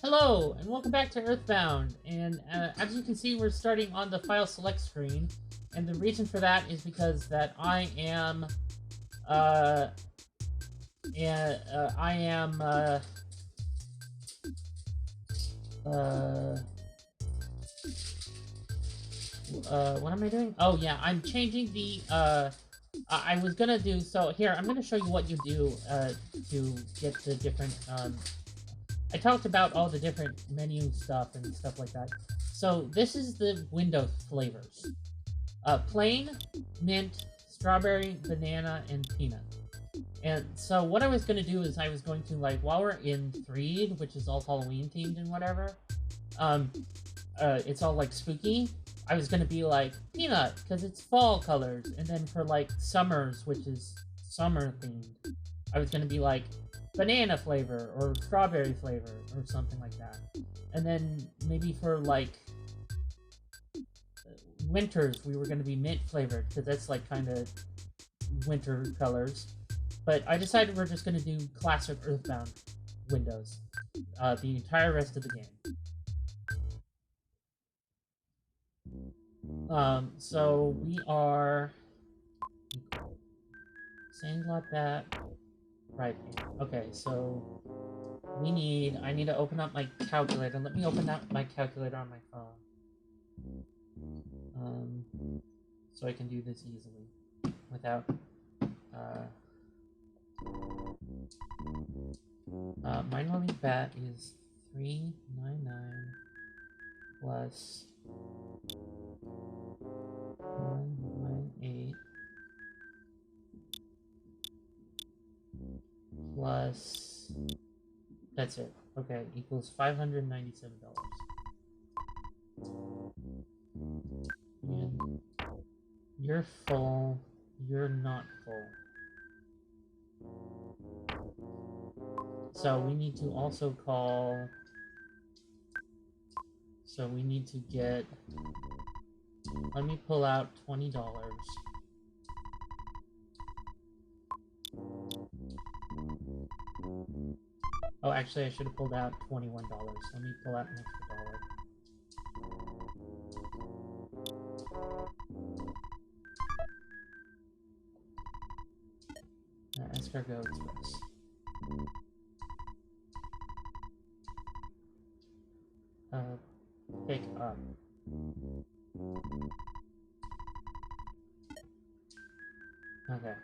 Hello, and welcome back to EarthBound. And as you can see, we're starting on the file select screen. And the reason for that is because that I am, what am I doing? Oh yeah, I'm changing the, I was gonna do, so here, I'm gonna show you what you do, to get the different, I talked about all the different menu stuff and stuff like that. So this is the window flavors. Plain, mint, strawberry, banana, and peanut. And so what I was going to do is I was going to, like, while we're in Threed, which is all Halloween themed and whatever, it's all, like, spooky, I was going to be like, peanut, because it's fall colors. And then for, like, summers, which is summer themed, I was going to be like, banana flavor or strawberry flavor or something like that. And then maybe for like winters we were going to be mint flavored because that's like kind of winter colors. But I decided we're just going to do classic Earthbound windows the entire rest of the game. So we are sandlot that. Right. Okay, so I need to open up my calculator. Let me open up my calculator on my phone. So I can do this easily without, minor league bat is 399 plus 198 plus, that's it. Okay, equals $597. And you're full. You're not full. So we need to also call. So we need to get. Let me pull out $20. Oh, actually, I should have pulled out $21. Let me pull out an extra dollar. Escargot Express. Pick up. Okay.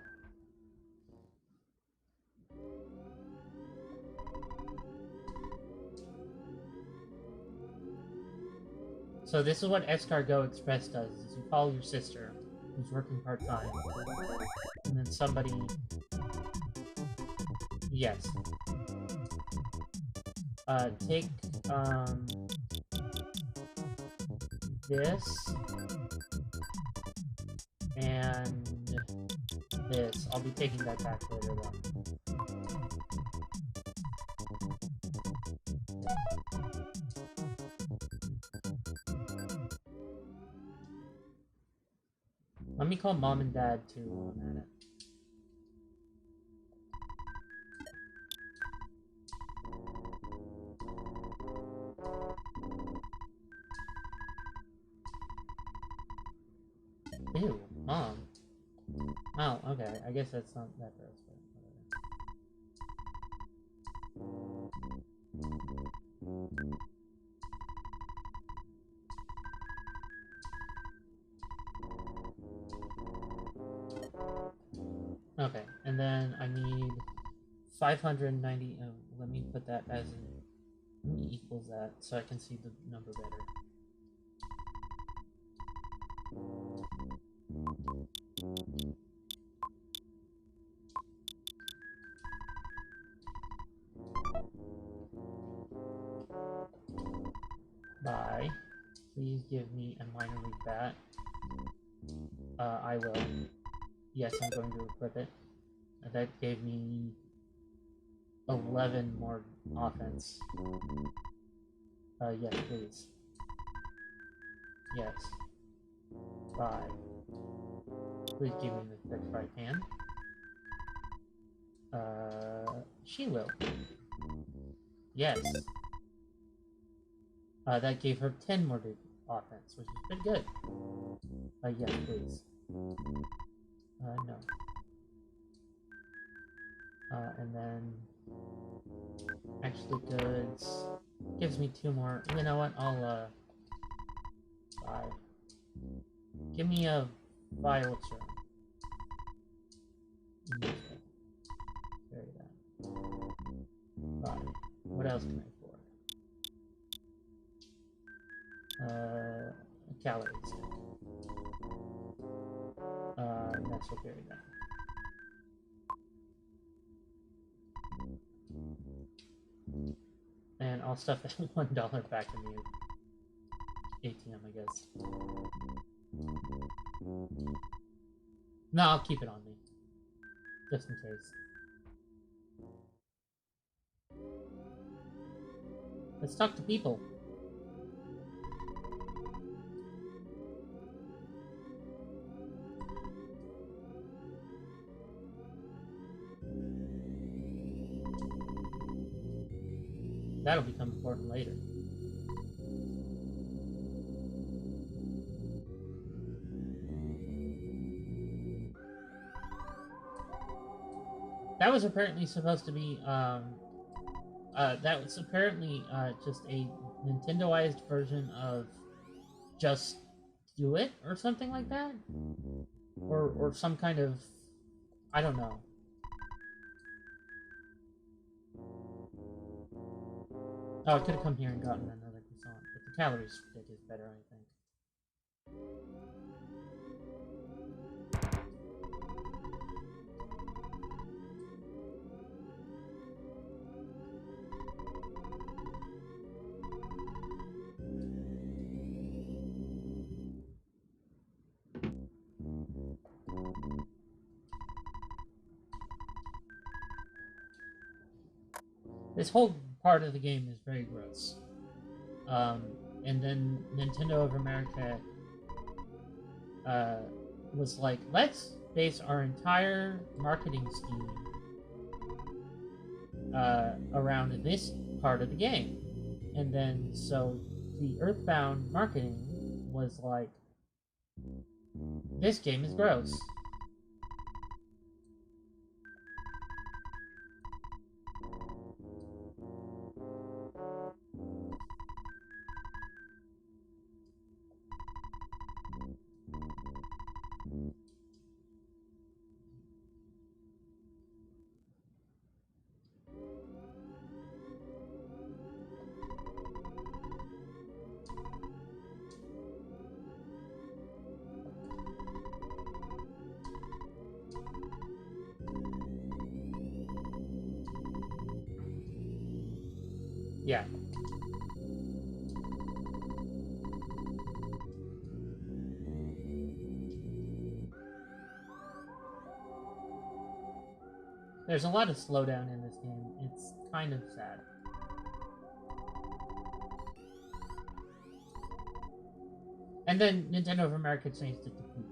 So this is what Escargot Express does, is you call your sister, who's working part-time, and then somebody... Yes. Take, this, and this. I'll be taking that back later, though. Let me call Mom and Dad, too, while I'm at it. Ew, Mom. Oh, okay. I guess that's not that gross, but whatever. Okay, and then I need 590. Oh, let me put that as in. Let me equals that so I can see the number better. Bye. Please give me a minor league bat. I will. Yes, I'm going to equip it. That gave me 11 more offense. Yes, please. Yes. Bye. Please give me the quick right hand. She will. Yes. That gave her 10 more offense, which is pretty good. Yes, please. No. And then... Actually, goods... Gives me 2 more. You know what? I'll, 5. Give me a violet serum. Carry that. 5. What else can I afford? Calories. Next we'll carry that. And I'll stuff that $1 back in the ATM, I guess. No, I'll keep it on me. Just in case. Let's talk to people. That'll become important later. That was apparently supposed to be, that was apparently, just a Nintendoized version of Just Do It, or something like that? Or some kind of... I don't know. Oh, I could have come here and gotten another croissant, but the calories bit is better, I think. This whole part of the game is very gross. And then Nintendo of America was like, let's base our entire marketing scheme around this part of the game. And then, so the EathBound marketing was like, this game is gross. Yeah. There's a lot of slowdown in this game. It's kind of sad. And then Nintendo of America changed it to poop.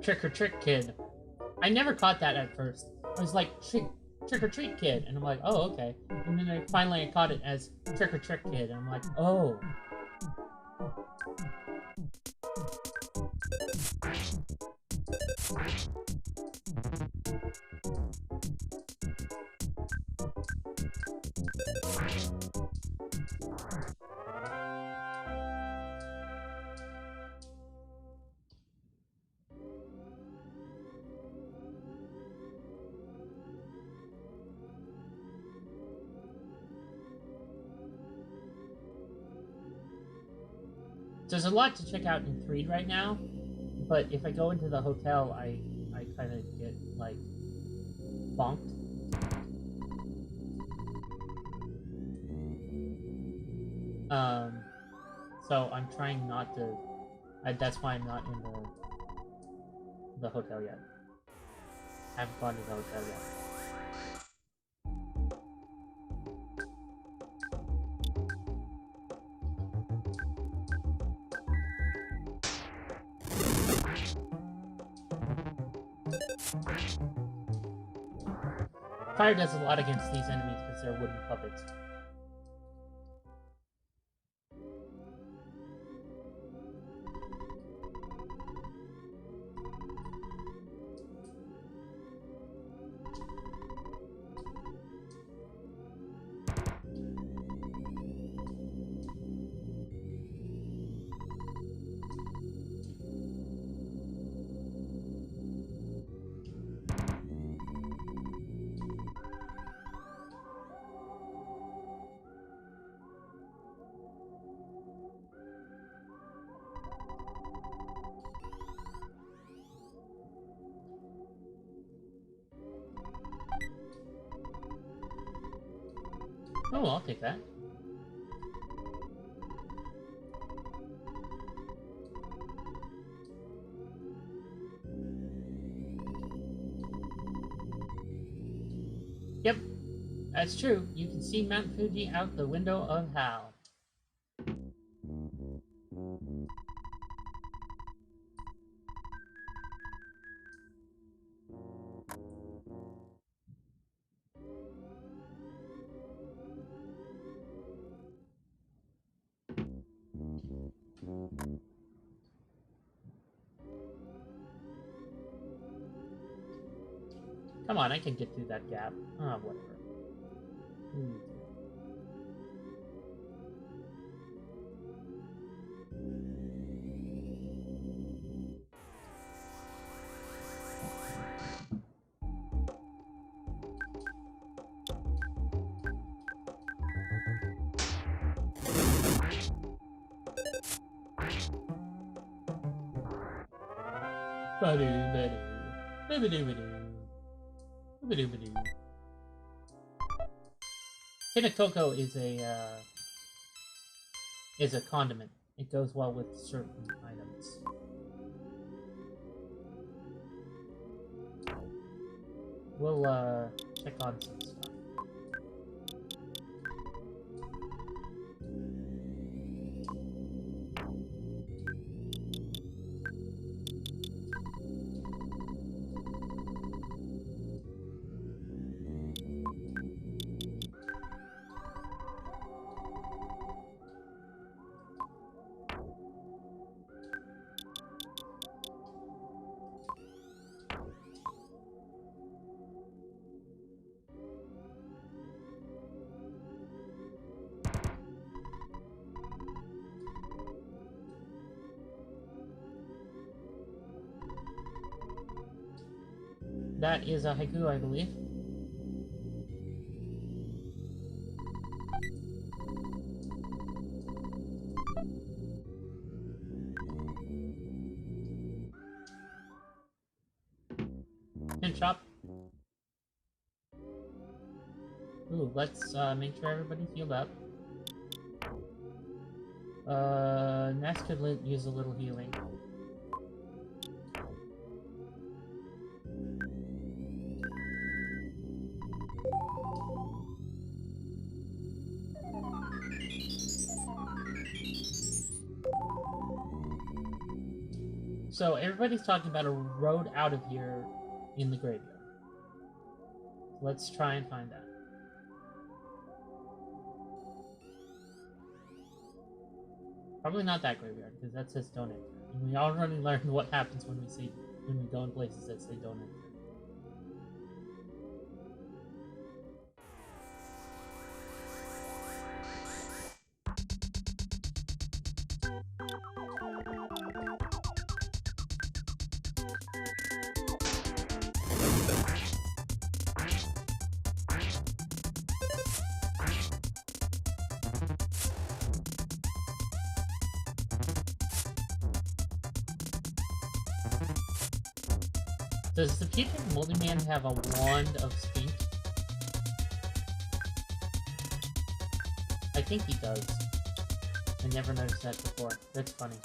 Trick or Trick Kid. I never caught that at first. I was like, Trick or Treat Kid, and I'm like, oh, okay. And then finally I caught it as Trick or Trick Kid, and I'm like, oh. There's a lot to check out in Threed right now, but if I go into the hotel, I kind of get, like, bonked. So I'm trying not to... that's why I'm not in the hotel yet. I haven't gone to the hotel yet. Fire does a lot against these enemies because they're wooden puppets. Oh, I'll take that. Yep, that's true. You can see Mount Fuji out the window of HAL. Come on, I can get through that gap. Ah, whatever. Kinokoko is a condiment. It goes well with certain items. We'll check on some stuff. That is a haiku, I believe. Pin shop. Ooh, let's make sure everybody's healed up. Ness could use a little healing. So everybody's talking about a road out of here in the graveyard. Let's try and find that. Probably not that graveyard, because that says don't enter. And we already learned what happens when we go in places that say don't enter. Does the putrid moldy man have a wand of stink? I think he does. I never noticed that before. That's funny.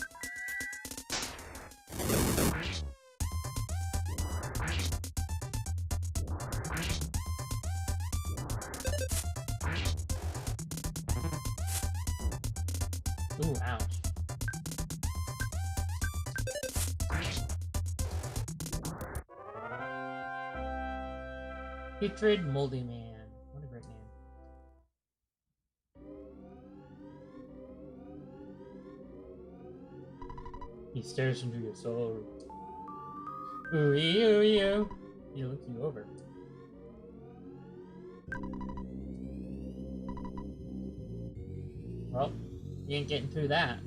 Ooh, ouch. Putrid moldy man. What a great name. He stares into your soul. Ooh, ooh. He looks you over. Well, you ain't getting through that.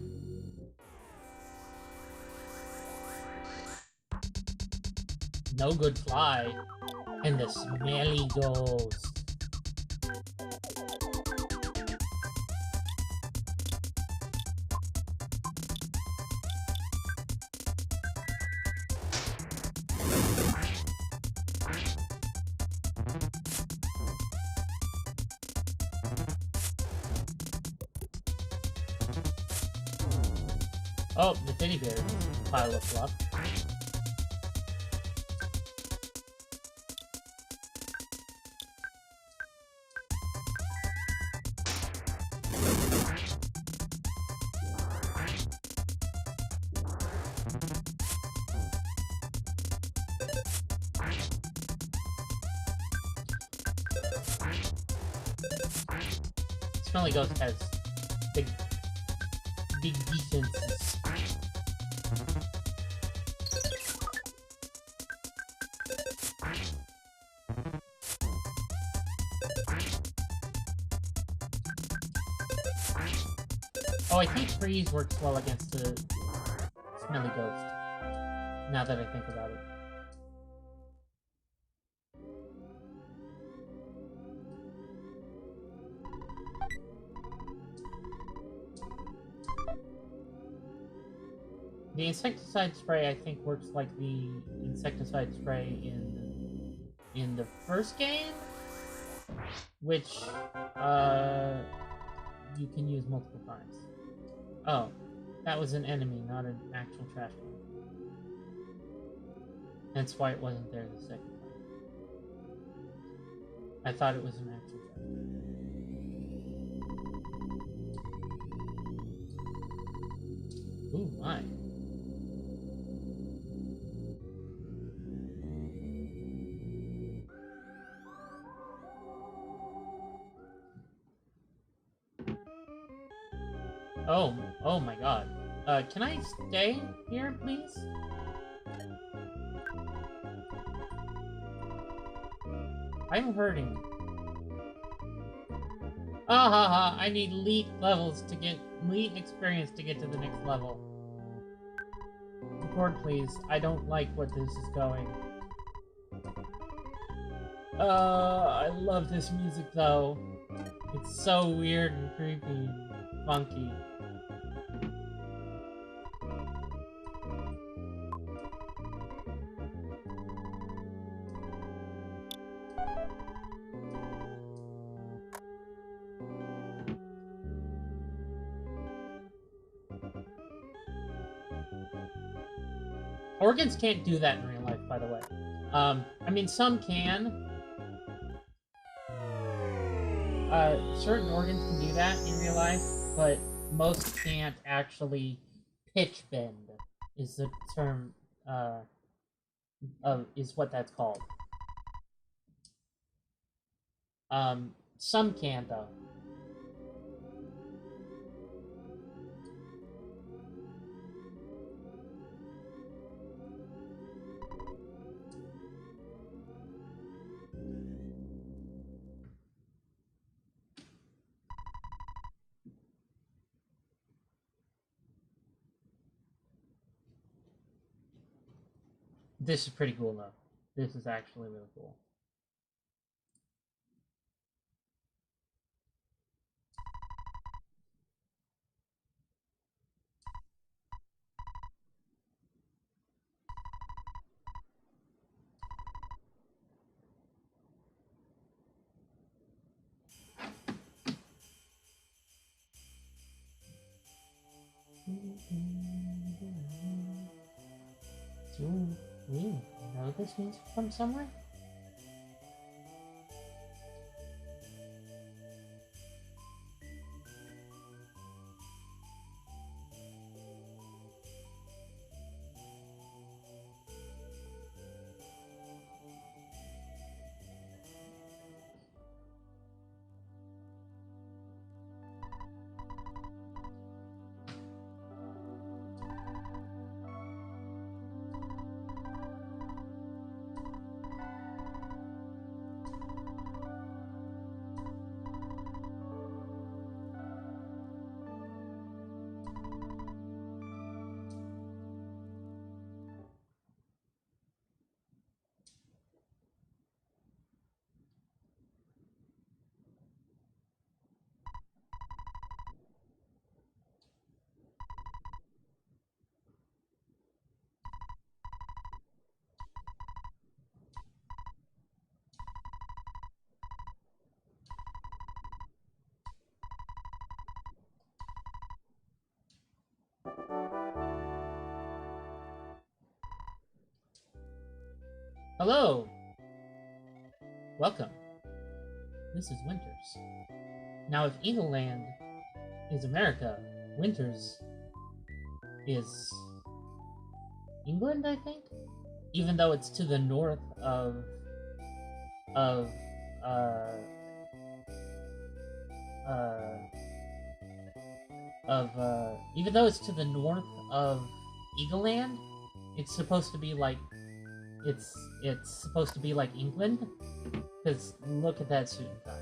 No good fly. And the smelly ghost. Oh, the teddy bear pile of fluff. Smelly Ghost has big defenses. Oh, I think freeze works well against the Smelly Ghost. Now that I think about it. The insecticide spray, I think, works like the insecticide spray in the first game, which you can use multiple times. Oh, that was an enemy, not an actual trash can. That's why it wasn't there the second time. I thought it was an actual trash can. Ooh, my. Oh my god. Can I stay here, please? I'm hurting. Ah ha ha, I need elite levels to get elite experience to get to the next level. Record, please. I don't like what this is going. I love this music though. It's so weird and creepy and funky. Organs can't do that in real life, by the way. I mean, some can. Certain organs can do that in real life, but most can't actually pitch bend, is the term, is what that's called. Some can, though. This is pretty cool, though. This is actually really cool. Ooh, you know this music from somewhere? Hello! Welcome. This is Winters. Now, if Eagle Land is America, Winters is England, I think? Even though it's to the north of uh, even though it's to the north of Eagle Land, it's supposed to be like it's supposed to be like England, because look at that suit and tie.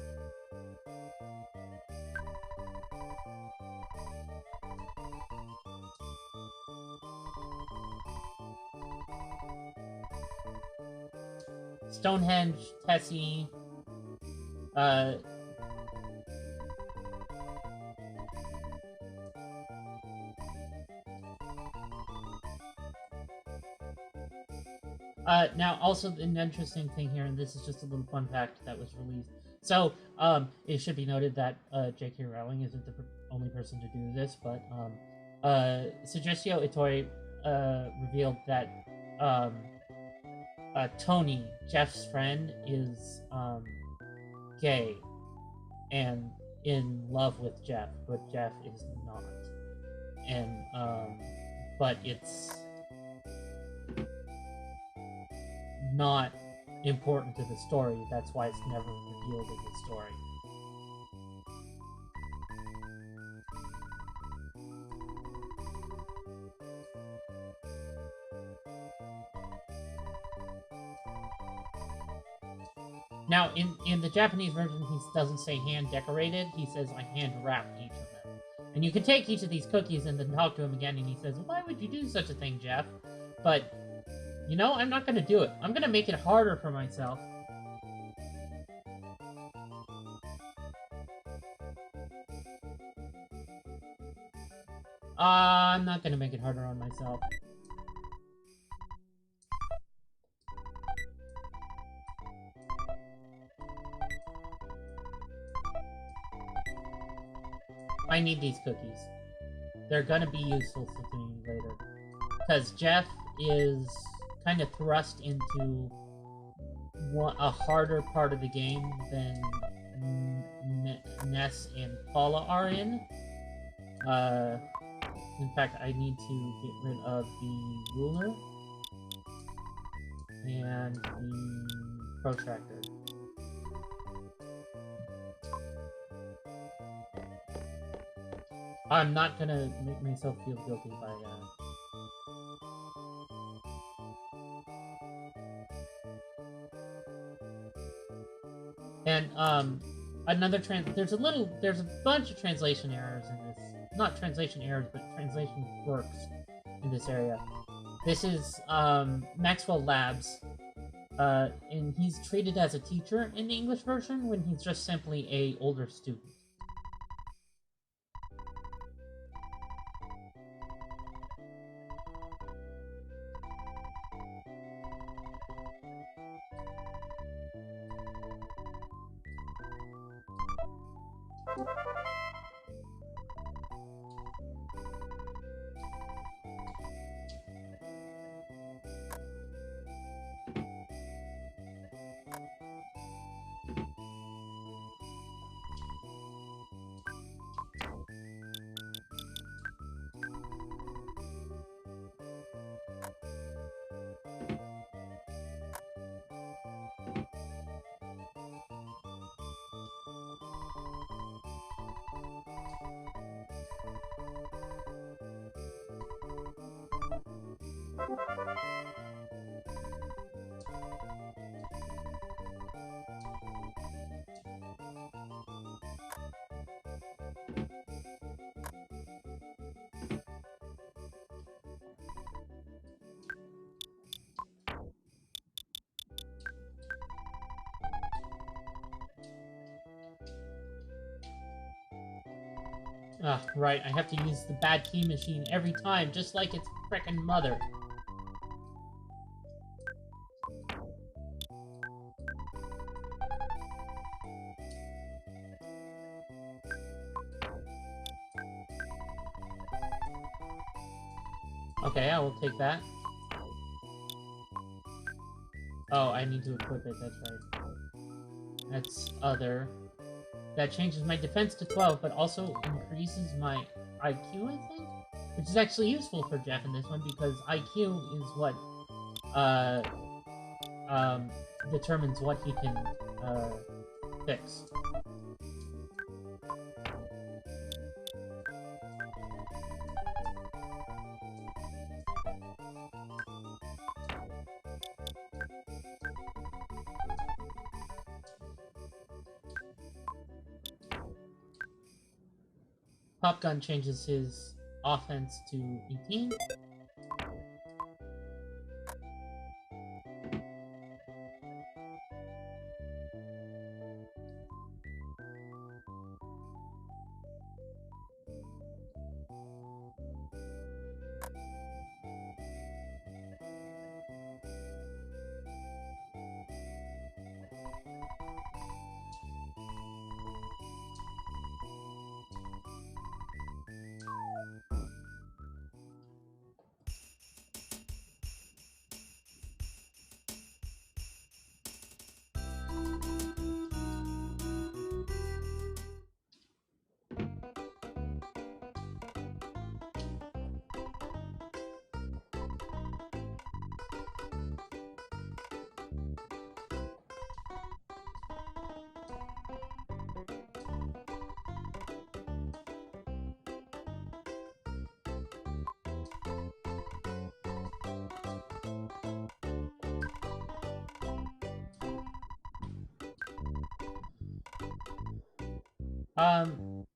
Stonehenge, Tessie, now, also an interesting thing here, and this is just a little fun fact that was released. So, it should be noted that J.K. Rowling isn't the only person to do this, but Sugestio Itoi revealed that Tony, Jeff's friend, is gay and in love with Jeff, but Jeff is not. And but it's not important to the story. That's why it's never revealed in the story. Now, in the Japanese version, he doesn't say hand-decorated, he says, I hand-wrapped each of them. And you can take each of these cookies and then talk to him again, and he says, why would you do such a thing, Jeff? But, you know, I'm not gonna do it. I'm gonna make it harder for myself. I'm not gonna make it harder on myself. I need these cookies. They're gonna be useful to me later. Because Jeff is kind of thrust into a harder part of the game than Ness and Paula are in. In fact, I need to get rid of the ruler and the protractor. I'm not gonna make myself feel guilty by And another there's a bunch of translation errors in this. Not translation errors, but translation quirks in this area. This is Maxwell Labs, and he's treated as a teacher in the English version when he's just simply a older student. Ah, right, I have to use the bad key machine every time, just like its frickin' mother. Okay, I will take that. Oh, I need to equip it, that's right. That's other. That changes my defense to 12, but also increases my IQ, I think? Which is actually useful for Jeff in this one, because IQ is what, determines what he can, fix. Pop Gun changes his offense to 18.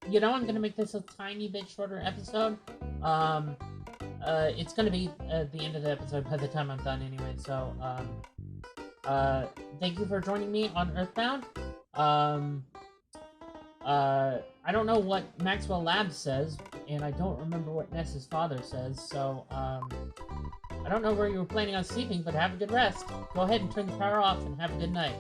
You know, I'm gonna make this a tiny bit shorter episode. It's gonna be at the end of the episode by the time I'm done anyway, so, thank you for joining me on EathBound. I don't know what Maxwell Labs says, and I don't remember what Ness's father says, so, I don't know where you were planning on sleeping, but have a good rest. Go ahead and turn the power off, and have a good night.